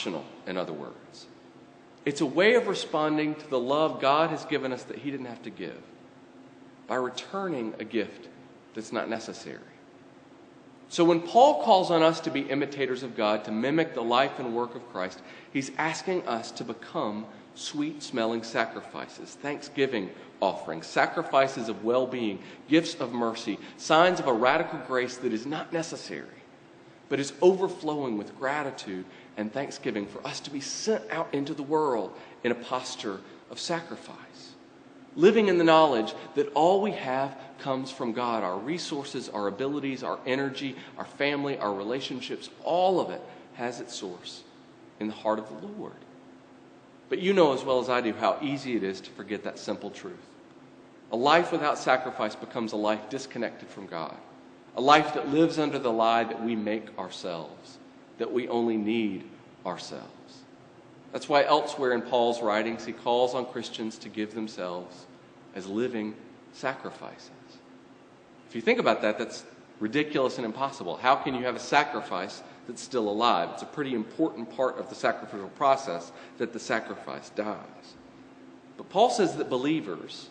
in other words. It's a way of responding to the love God has given us that he didn't have to give by returning a gift that's not necessary. So when Paul calls on us to be imitators of God, to mimic the life and work of Christ, he's asking us to become sweet-smelling sacrifices, thanksgiving offerings, sacrifices of well-being, gifts of mercy, signs of a radical grace that is not necessary, but is overflowing with gratitude and thanksgiving for us to be sent out into the world in a posture of sacrifice. Living in the knowledge that all we have comes from God. Our resources, our abilities, our energy, our family, our relationships, all of it has its source in the heart of the Lord. But you know as well as I do how easy it is to forget that simple truth. A life without sacrifice becomes a life disconnected from God. A life that lives under the lie that we make ourselves, that we only need ourselves. That's why elsewhere in Paul's writings, he calls on Christians to give themselves as living sacrifices. If you think about that, that's ridiculous and impossible. How can you have a sacrifice that's still alive? It's a pretty important part of the sacrificial process that the sacrifice dies. But Paul says that believers,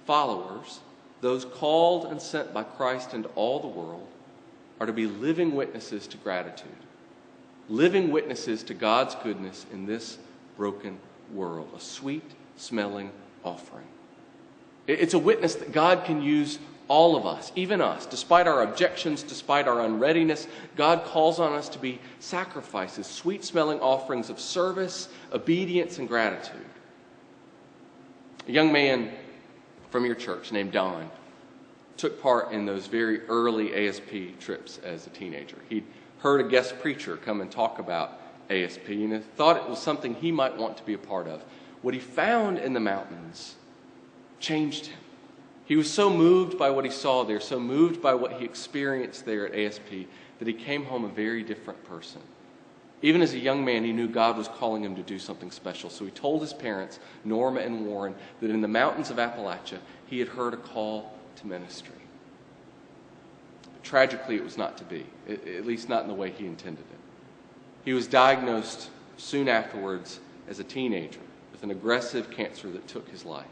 followers, those called and sent by Christ into all the world, are to be living witnesses to gratitude, living witnesses to God's goodness in this broken world, a sweet-smelling offering. It's a witness that God can use all of us, even us, despite our objections, despite our unreadiness. God calls on us to be sacrifices, sweet-smelling offerings of service, obedience, and gratitude. A young man from your church named Don took part in those very early ASP trips as a teenager. He'd heard a guest preacher come and talk about ASP and thought it was something he might want to be a part of. What he found in the mountains changed him. He was so moved by what he saw there, so moved by what he experienced there at ASP, that he came home a very different person. Even as a young man, he knew God was calling him to do something special. So he told his parents, Norma and Warren, that in the mountains of Appalachia, he had heard a call to ministry. But tragically, it was not to be, at least not in the way he intended it. He was diagnosed soon afterwards as a teenager with an aggressive cancer that took his life.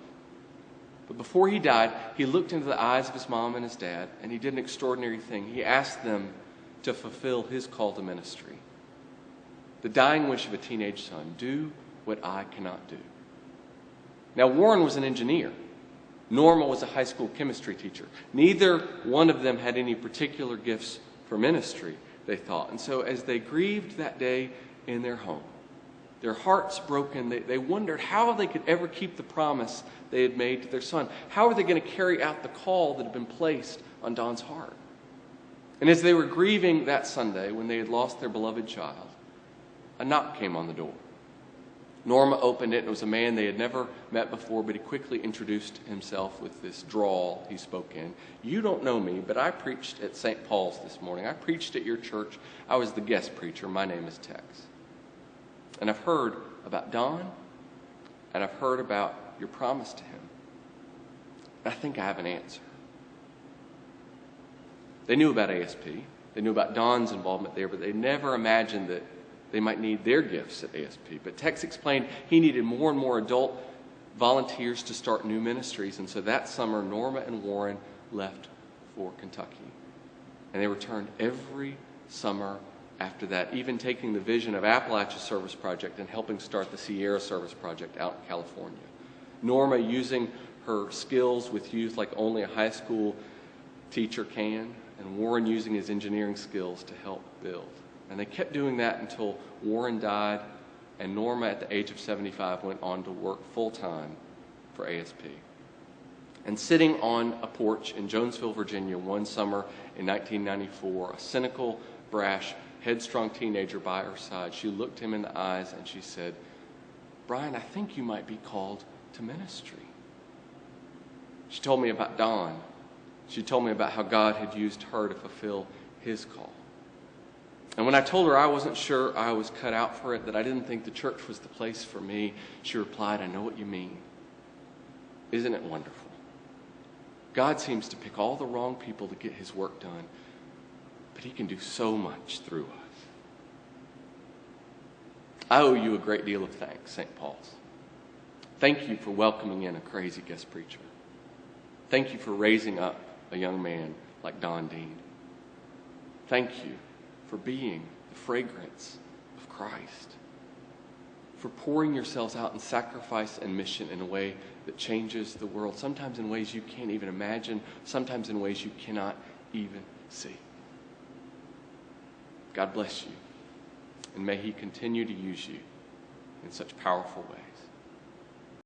But before he died, he looked into the eyes of his mom and his dad, and he did an extraordinary thing. He asked them to fulfill his call to ministry. The dying wish of a teenage son, do what I cannot do. Now, Warren was an engineer. Norma was a high school chemistry teacher. Neither one of them had any particular gifts for ministry, they thought. And so as they grieved that day in their home, their hearts broken, they wondered how they could ever keep the promise they had made to their son. How are they going to carry out the call that had been placed on Don's heart? And as they were grieving that Sunday, when they had lost their beloved child, a knock came on the door. Norma opened it, and it was a man they had never met before, but he quickly introduced himself with this drawl he spoke in. You don't know me, but I preached at St. Paul's this morning. I preached at your church. I was the guest preacher. My name is Tex. And I've heard about Don, and I've heard about your promise to him. I think I have an answer. They knew about ASP. They knew about Don's involvement there, but they never imagined that they might need their gifts at ASP. But Tex explained he needed more and more adult volunteers to start new ministries. And so that summer, Norma and Warren left for Kentucky. And they returned every summer after that, even taking the vision of Appalachia Service Project and helping start the Sierra Service Project out in California. Norma using her skills with youth like only a high school teacher can, and Warren using his engineering skills to help build. And they kept doing that until Warren died, and Norma at the age of 75 went on to work full-time for ASP. And sitting on a porch in Jonesville, Virginia one summer in 1994, a cynical, brash, headstrong teenager by her side, she looked him in the eyes and she said, Brian, I think you might be called to ministry. She told me about Don. She told me about how God had used her to fulfill his call. And when I told her I wasn't sure I was cut out for it, that I didn't think the church was the place for me, she replied, I know what you mean. Isn't it wonderful? God seems to pick all the wrong people to get his work done, but he can do so much through us. I owe you a great deal of thanks, St. Paul's. Thank you for welcoming in a crazy guest preacher. Thank you for raising up a young man like Don Dean. Thank you for being the fragrance of Christ, for pouring yourselves out in sacrifice and mission in a way that changes the world, sometimes in ways you can't even imagine, sometimes in ways you cannot even see. God bless you, and may He continue to use you in such powerful ways.